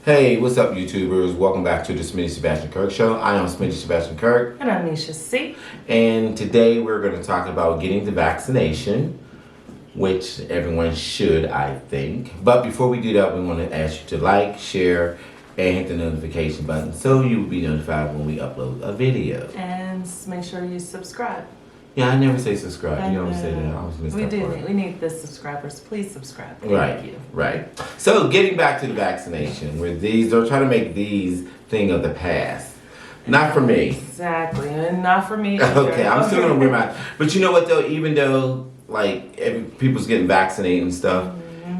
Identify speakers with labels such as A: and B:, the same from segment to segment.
A: Hey, what's up, YouTubers? Welcome back to the Smitty Sebastian Kirk Show. I am Smitty Sebastian Kirk.
B: And I'm Nisha C.
A: And today we're going to talk about getting the vaccination, which everyone should, I think. But before we do that, we want to ask you to like, share, and hit the notification button so you will be notified when we upload a video.
B: And make sure you subscribe.
A: Yeah, I never say subscribe. You don't say that. I always miss
B: we
A: that
B: do.
A: part.
B: We need the subscribers. Please subscribe. Thank
A: Right,
B: you.
A: right. So getting back to the vaccination, where they're trying to make these thing of the past. Not for me.
B: Exactly, and not for me either.
A: Okay, I'm still gonna wear my. But you know what though? Even though people's getting vaccinated and stuff,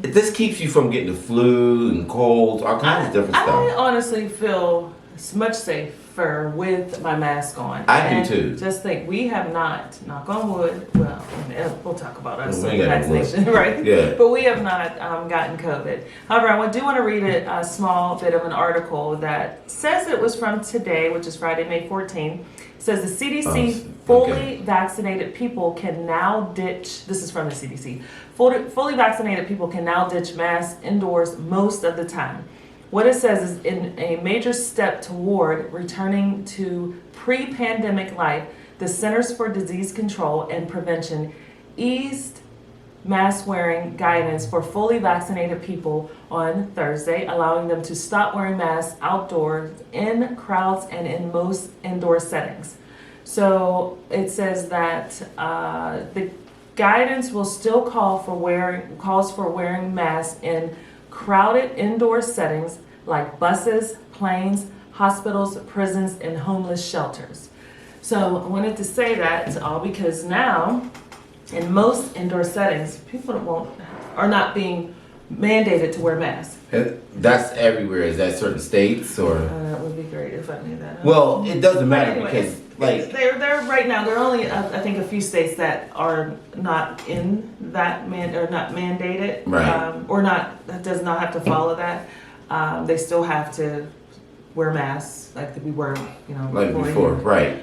A: this keeps you from getting the flu and colds, all kinds of different
B: I
A: stuff.
B: honestly feel much safer with my mask on.
A: I do too.
B: Just think, we have not, knock on wood, well, we'll talk about us
A: We ain't got no
B: vaccination, right?
A: Yeah.
B: But we have not gotten COVID. However, I do want to read a small bit of an article that says it was from today, which is Friday, May 14th. It says the CDC fully vaccinated people can now ditch, this is from the CDC, fully vaccinated people can now ditch masks indoors most of the time. What it says is, in a major step toward returning to pre-pandemic life, the Centers for Disease Control and Prevention eased mask wearing guidance for fully vaccinated people on Thursday, allowing them to stop wearing masks outdoors, in crowds, and in most indoor settings. So it says that the guidance will still calls for wearing masks in crowded indoor settings like buses, planes, hospitals, prisons, and homeless shelters. So I wanted to say that all because now, in most indoor settings, people are not being mandated to wear masks.
A: That's everywhere. Is that certain states or?
B: That would be great if I knew that.
A: Well, it doesn't matter
B: Anyway,
A: because
B: they're right now. There are only I think a few states that are not in that or not mandated,
A: Right.
B: Or not, that does not have to follow that. They still have to wear masks like we were,
A: like before, right?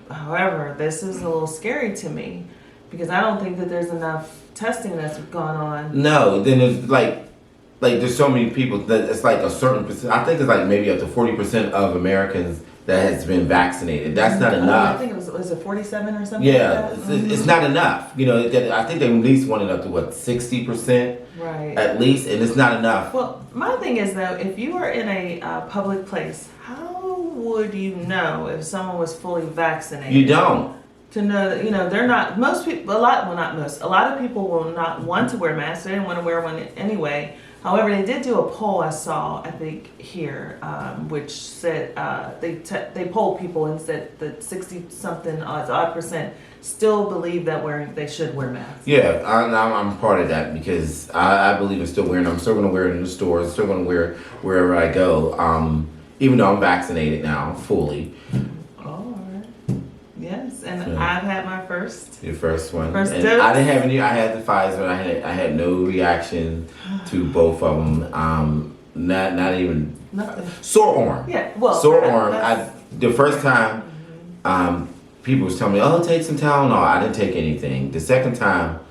B: However, this is a little scary to me because I don't think that there's enough testing that's gone on.
A: No, then there's there's so many people that it's like a certain percent. I think it's like maybe up to 40% of Americans that has been vaccinated. That's not enough.
B: I think was it 47 or something?
A: Yeah,
B: like that?
A: it's not enough. I think they at least wanted up to 60%,
B: right?
A: At least, and it's not enough.
B: Well, my thing is though, if you are in a public place, how would you know if someone was fully vaccinated?
A: You don't.
B: To know that they're not. Most people, a lot of people will not want to wear masks. They didn't want to wear one anyway. However, they did do a poll I saw, I think here, which said they polled people and said that 60-something odd percent still believe that they should wear masks.
A: Yeah, I'm part of that because I believe in still wearing them. I'm still going to wear it in the stores. I'm still going to wear it wherever I go, even though I'm vaccinated now fully.
B: Yes, and I've had my first.
A: Your first one.
B: First
A: and
B: dose.
A: I didn't have any. I had the Pfizer. I had no reaction to both of them. Not even
B: Nothing.
A: sore arm.
B: Yeah, well,
A: sore arm. The first time, people was telling me, "Oh, take some Tylenol." I didn't take anything. The second time,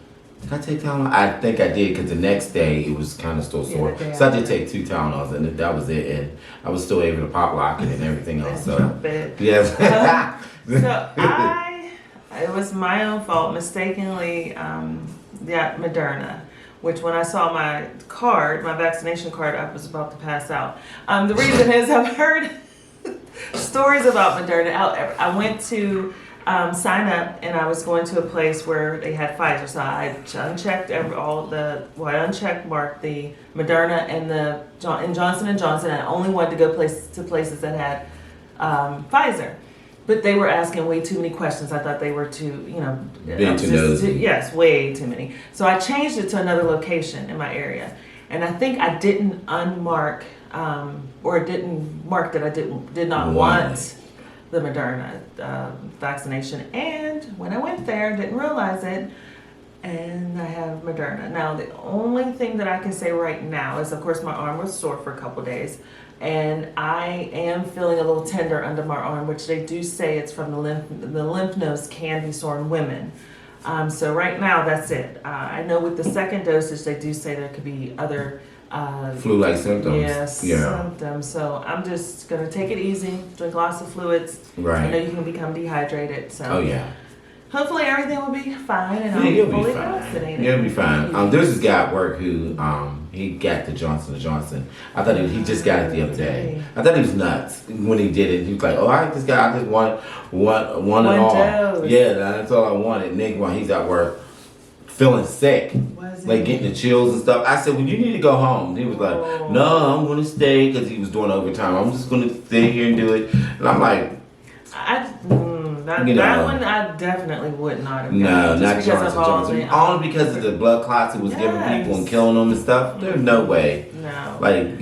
A: did I take Tylenol? I think I did because the next day it was kind of still sore. So I did take 2 Tylenols, and that was it. And I was still able to pop lock it and everything else. So yes.
B: So it was my own fault, mistakenly, Moderna, which when I saw my vaccination card, I was about to pass out. The reason is I've heard stories about Moderna. I went to sign up and I was going to a place where they had Pfizer, so I unchecked marked the Moderna and the Johnson & Johnson. I only wanted to go to places that had Pfizer. But they were asking way too many questions. I thought they were too, yes, way too many. So I changed it to another location in my area. And I think I didn't unmark, or didn't mark that I did not want the Moderna vaccination. And when I went there, didn't realize it, and I have Moderna. Now, the only thing that I can say right now is, of course, my arm was sore for a couple days. And I am feeling a little tender under my arm, which they do say it's from the lymph nodes can be sore in women. So right now, that's it. I know with the second dosage, they do say there could be other
A: Flu-like symptoms.
B: Yes, symptoms. So I'm just gonna take it easy, drink lots of fluids.
A: Right.
B: I know you can become dehydrated. So
A: Oh yeah.
B: hopefully everything will be fine, and
A: Yeah,
B: I'll be
A: you'll
B: fully
A: be fine.
B: vaccinated.
A: You'll be fine. There's this guy at work who he got the Johnson & Johnson. I thought he just got it the other day. I thought he was nuts when he did it. He was like, "Oh, I just want one and all."
B: Dose.
A: Yeah, that's all I wanted. Nick, while he's at work, feeling sick, like getting the chills and stuff. I said, "Well, you need to go home." He was like, "No, I'm going to stay," because he was doing overtime. I'm just going to stay here and do it. And I'm like,
B: that one I definitely would not have.
A: No,
B: just
A: not
B: because
A: Johnson
B: of all
A: Johnson.
B: the,
A: Only because of the blood clots it was giving people and killing them and stuff. There's no way.
B: No.
A: Like,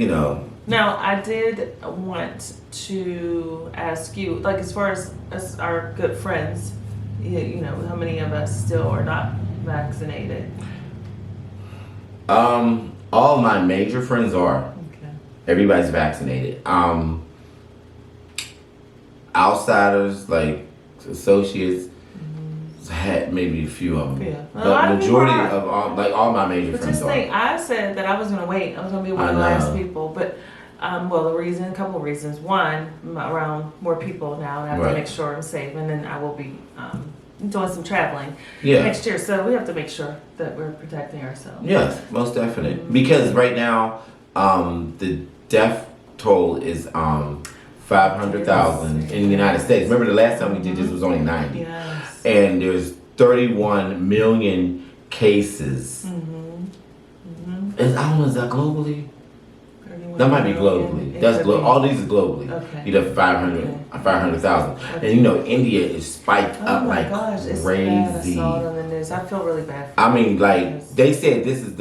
B: Now, I did want to ask you, like, as far as our good friends, how many of us still are not vaccinated?
A: All my major friends are.
B: Okay.
A: Everybody's vaccinated. Outsiders, like associates, had maybe a few of them.
B: Yeah.
A: But majority of all my major
B: But
A: friends
B: just
A: are.
B: think, I said that I was going to wait. I was going to be one of the last people. But, a couple of reasons. One, I'm around more people now, and I have to make sure I'm safe. And then I will be doing some traveling next year. So we have to make sure that we're protecting ourselves.
A: Yes, most definitely. Because right now, the death toll is 500,000 in the United States. Remember the last time we did this was only 90.
B: Yes.
A: And there's 31 million cases. I don't know, is that globally? That might be globally. That's all these are globally.
B: Okay.
A: You have 500,000.
B: Okay.
A: And India is spiked up like
B: It's
A: crazy.
B: bad. I saw it on the news. I feel really bad for
A: I mean, like, they said this is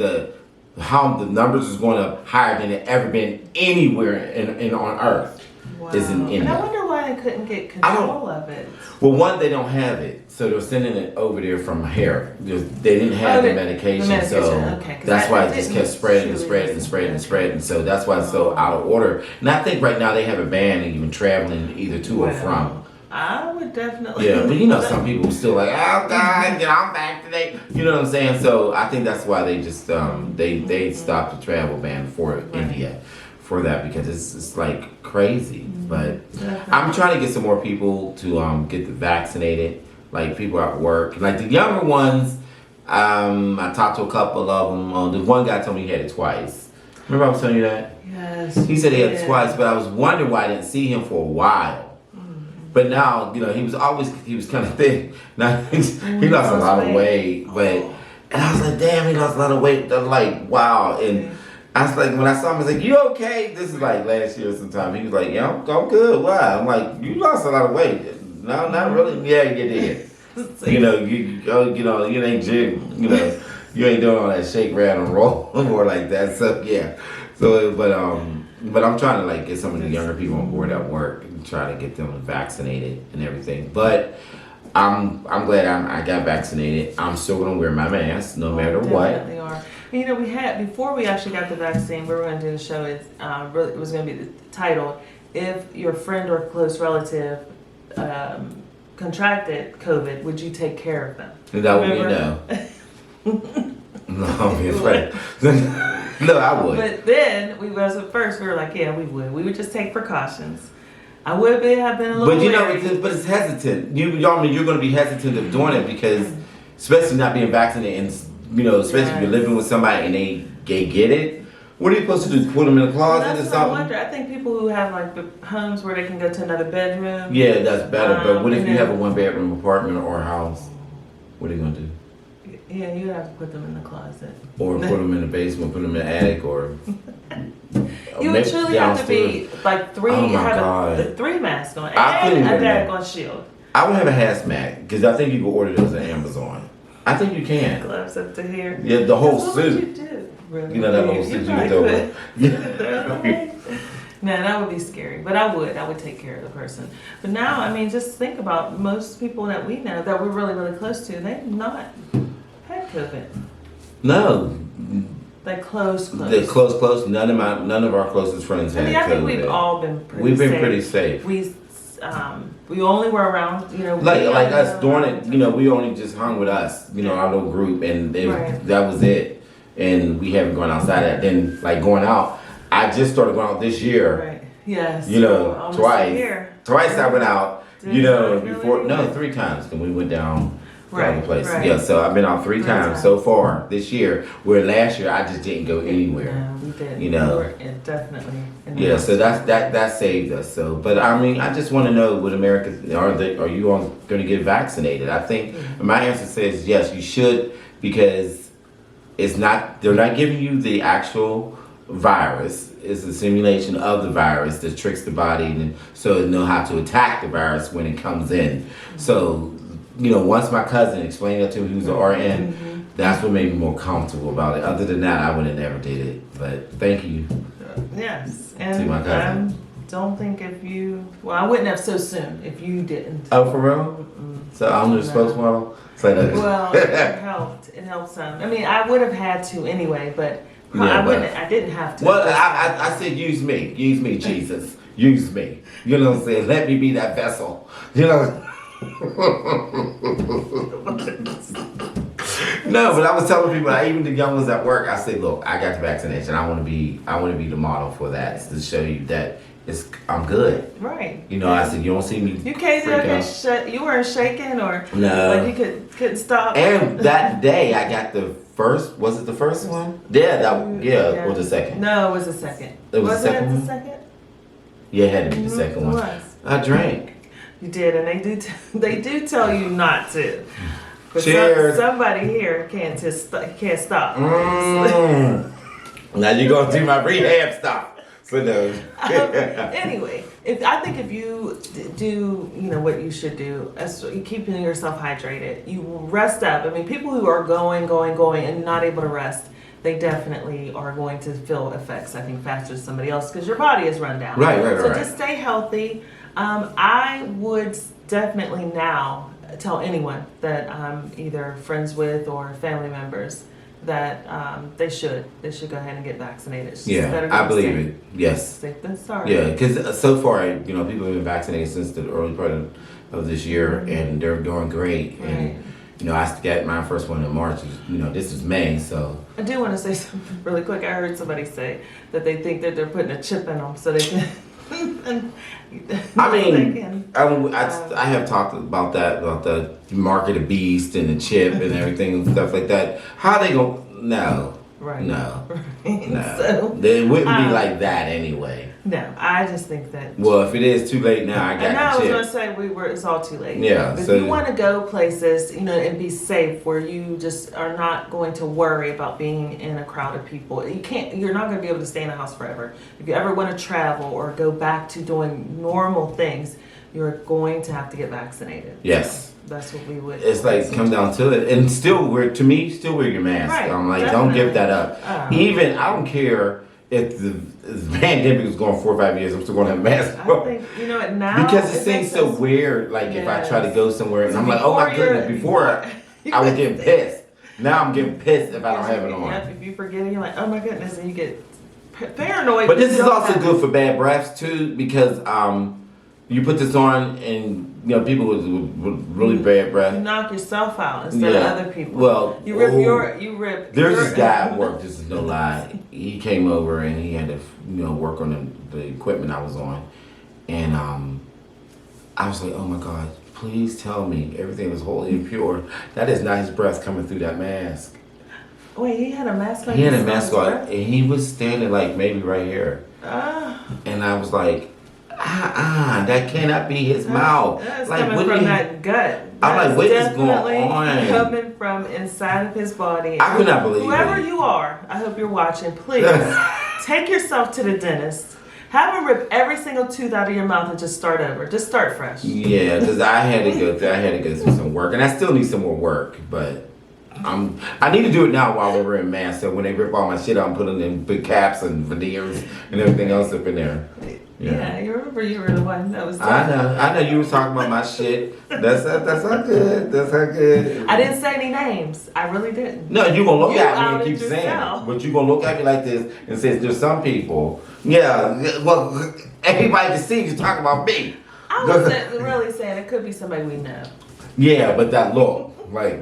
A: how the numbers is going up higher than it ever been anywhere in on Earth.
B: Wow.
A: Is in India.
B: And I wonder why they couldn't get control of it.
A: Well, one, they don't have it, so they're sending it over there from here. They didn't have the medication, so that's why it just kept spreading and spreading and spreading and spreading. So that's why it's so out of order. And I think right now they have a ban on even traveling either to or from.
B: I would definitely.
A: Yeah, but some people still like, oh God, I'm vaccinated. You know what I'm saying? So I think that's why they just they stopped the travel ban for India. For that, because it's like crazy. But I'm trying to get some more people to get vaccinated, like people at work, like the younger ones. I talked to a couple of them. The one guy told me he had it twice. Remember I was telling you that?
B: Yes.
A: He said he had it twice, but I was wondering why I didn't see him for a while. But now, he was kind of thin. Now he lost a lot of weight, and I was like, damn, he lost a lot of weight. I'm like, wow. And I was like, when I saw him, I was like, you okay? This is like last year sometime. He was like, yeah, I'm good. Why? I'm like, you lost a lot of weight. No, not really. Yeah, you did. You ain't gym. You ain't doing all that shake, rattle, and roll more like that. So yeah. So, but I'm trying to like get some of the younger people on board at work and try to get them vaccinated and everything. But I'm glad I got vaccinated. I'm still gonna wear my mask no matter what.
B: Definitely are. And, we had, before we actually got the vaccine, we were going to do the show. It was going to be titled, "If your friend or close relative contracted COVID, would you take care of them?"
A: And that would be no. No, I'll be afraid. No, I would.
B: But then, at first, we were like, yeah, we would. We would just take precautions. I would have been a little
A: but it's hesitant. You're going to be hesitant of doing it because, especially not being vaccinated and especially if you're living with somebody and they get it. What are you supposed to do? Put them in a closet or something?
B: I wonder. I think people who have like homes where they can go to another bedroom.
A: Yeah, that's better. But what if you have a 1-bedroom apartment or house? What are you gonna do?
B: Yeah, you have to put them in the closet.
A: Or put them in the basement, put them in the attic, or
B: you would truly have to be like three.
A: Oh my
B: have
A: God.
B: 3 masks on and a daggone shield.
A: I would have a hazmat because I think you can order those on Amazon. I think you can.
B: Gloves up to here.
A: Yeah, the whole
B: so
A: suit.
B: What would you do? Really?
A: That whole suit you can throw away.
B: No, that would be scary. But I would take care of the person. But now, I mean, just think about most people that we know that we're really, really close to. They've not had COVID.
A: No.
B: Like close.
A: The close. None of our closest friends had COVID.
B: I think we've all been pretty safe.
A: We've been pretty safe.
B: We only were around,
A: like us during it. We only just hung with us, our little group, and that was it. and we haven't gone outside. Then like going out, I just started going out this year.
B: Right. Yes.
A: You know,
B: Almost
A: twice.
B: a year.
A: Twice I went out.
B: Did
A: You know,
B: you
A: before
B: really?
A: no 3 times. And we went down to
B: Right,
A: other places.
B: right.
A: Yeah, so I've been out 3
B: Three
A: times so far this year. Where last year I just didn't go anywhere.
B: No, we did.
A: You know.
B: We were definitely. In the
A: Yeah, so
B: house.
A: that saved us. So, but I mean, I just want to know, would America are you going to get vaccinated? I think my answer says yes, you should, because they're not giving you the actual virus. It's a simulation of the virus that tricks the body, and so it know how to attack the virus when it comes in. So, you know, once my cousin explained that to me, who's an RN, that's what made me more comfortable about it. Other than that, I would have never did it. But thank you.
B: Yes,
A: To
B: and
A: my cousin.
B: I don't think I wouldn't have so soon if you didn't.
A: Oh, for real? So I'm the
B: No.
A: spokesmodel? So that
B: Well, it helped. It helped some. I mean, I would have had to anyway, but
A: Yeah, but-
B: I didn't have to.
A: Well, I said use me, Jesus, use me. You know what I'm saying? Let me be that vessel. You know. No, but I was telling people, even the young ones at work, I said, look, I got the vaccination. I want to be the model for that, to show you that I'm good.
B: Right.
A: You know, I said, you don't see me.
B: You came
A: freaking out.
B: you weren't shaking or
A: No.
B: like you couldn't stop.
A: And that day, I got the first. Was it the first one? Yeah, or the second.
B: No, it was the second.
A: It was the
B: Wasn't
A: second
B: it
A: one?
B: the second?
A: Yeah, it had to be the
B: Mhm,
A: second
B: it
A: one.
B: was.
A: I drank.
B: You did, and they do tell you not to. But
A: Cheers.
B: somebody here can't stop.
A: Now you're gonna do my rehab stuff. So no.
B: Anyway, I think if you do, you know what you should do, you keeping yourself hydrated. You rest up. I mean, people who are going, and not able to rest, they definitely are going to feel effects, I think, faster than somebody else because your body is run down.
A: Right.
B: So just stay healthy. I would definitely now tell anyone that I'm either friends with or family members that they should go ahead and get vaccinated. It's just better to
A: I
B: be
A: believe
B: safe.
A: it. Yes.
B: Safe than sorry.
A: Yeah, because so far, you know, people have been vaccinated since the early part of this year, and they're doing great.
B: Right.
A: And you know, I got my first one in March. You know, this is May, so.
B: I do want to say something really quick. I heard somebody say that they think that they're putting a chip in them so they can.
A: I mean,
B: they can,
A: I have talked about the mark of the beast and the chip and everything and stuff like that. How they go? No,
B: right.
A: no,
B: Right.
A: no.
B: So,
A: They wouldn't be like that anyway.
B: no, I just think that.
A: Well, if it is too late now, I
B: And now I
A: got
B: was
A: the
B: gonna
A: chip.
B: say it's all too late.
A: Yeah,
B: But
A: so-
B: if you want to go places, you know, and be safe, where you just are not going to worry about being in a crowd of people. You're not going to be able to stay in a house forever. If you ever want to travel or go back to doing normal things, you're going to have to get vaccinated.
A: Yes.
B: That's what we would.
A: It's like come down to it, and still wear your mask.
B: Right,
A: I'm like, don't give that up. Even I don't care if the pandemic is going 4 or 5 years. I'm still going to have a mask.
B: I think you know it now
A: Because it seems
B: makes
A: so
B: us-
A: weird. Like if I try to go somewhere and
B: So
A: I'm like, oh my
B: before
A: goodness.
B: you're-
A: Before I was getting pissed. Now I'm getting pissed if I don't have it
B: Yep,
A: on.
B: if you forget it, you're like, oh my goodness, and you get paranoid.
A: But this is
B: You don't
A: also
B: have-
A: good for bad breaths too, because you put this on and you know people with really bad
B: You
A: breath.
B: knock yourself out instead
A: Yeah.
B: of other people.
A: Well,
B: you rip
A: oh.
B: your.
A: There's this guy at work. This is no lie. He came over and he had to, work on the equipment I was on, and I was like, oh my God, please tell me everything is holy and pure. That is not his breath coming through that mask.
B: Wait, he had a mask on.
A: He had a
B: his
A: mask on,
B: breath?
A: and he was standing like maybe right here,
B: Ah,
A: and I was like, that cannot be his mouth.
B: that's
A: Like,
B: coming
A: what
B: from
A: did he-
B: that gut.
A: I'm like,
B: That's
A: what is going
B: definitely
A: on?
B: Coming from inside of his body.
A: I could not believe
B: Whoever
A: it.
B: you are, I hope you're watching. Please take yourself to the dentist. Have him rip every single tooth out of your mouth and just start over. Just start fresh.
A: Yeah, because I had to go through some work, and I still need some more work, but I need to do it now while we're wearing masks. So when they rip all my shit out, I'm putting in big caps and veneers and everything else up in there.
B: Yeah, you remember you were the one that was.
A: I know you was talking about my shit. That's how good. That's how good.
B: I didn't say any names. I really didn't.
A: No, you gonna look
B: You
A: at me and
B: outed
A: keep saying
B: yourself.
A: it, but you gonna look at me like this and say there's some people. Yeah, well, everybody can see you talking about me.
B: I was really saying it could be somebody we know.
A: Yeah, but that look, like,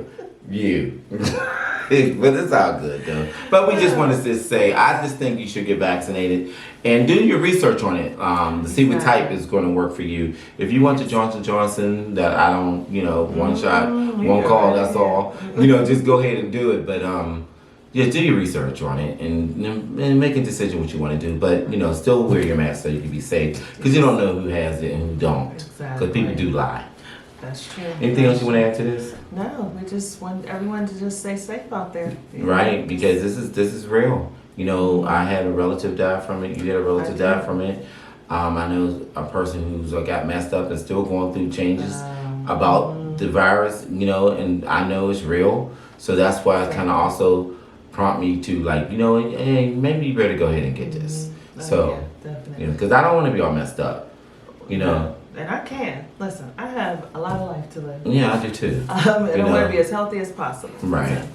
A: you. But it's all good though. But we just wanted to say, I just think you should get vaccinated and do your research on it to see what type is going to work for you. If you want the Johnson Johnson, that I don't, one shot, one call, that's all. Just go ahead and do it. But just do your research on it and make a decision what you want to do. But still wear your mask so you can be safe because you don't know who has it and who don't. Because people do lie.
B: That's true.
A: Anything else you want to add to this?
B: No, we just want everyone to just stay safe out there.
A: Right, because this is real. I had a relative die from it. You had a relative die from it. I know a person who's got messed up and still going through changes about the virus. And I know it's real. So that's why it kind of also prompt me to hey, maybe you better go ahead and get this.
B: Definitely.
A: Because I don't want to be all messed up.
B: And I can. Listen, I have a lot of life to live.
A: Yeah, I do too.
B: And I want to be as healthy as possible.
A: Right.
B: So,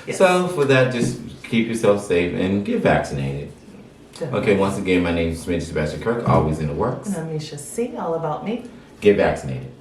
B: yes.
A: So for that, just keep yourself safe and get vaccinated.
B: Definitely.
A: Okay, once again, my name is Sebastian Kirk, always in the works.
B: And I'm Misha C. All about me.
A: Get vaccinated.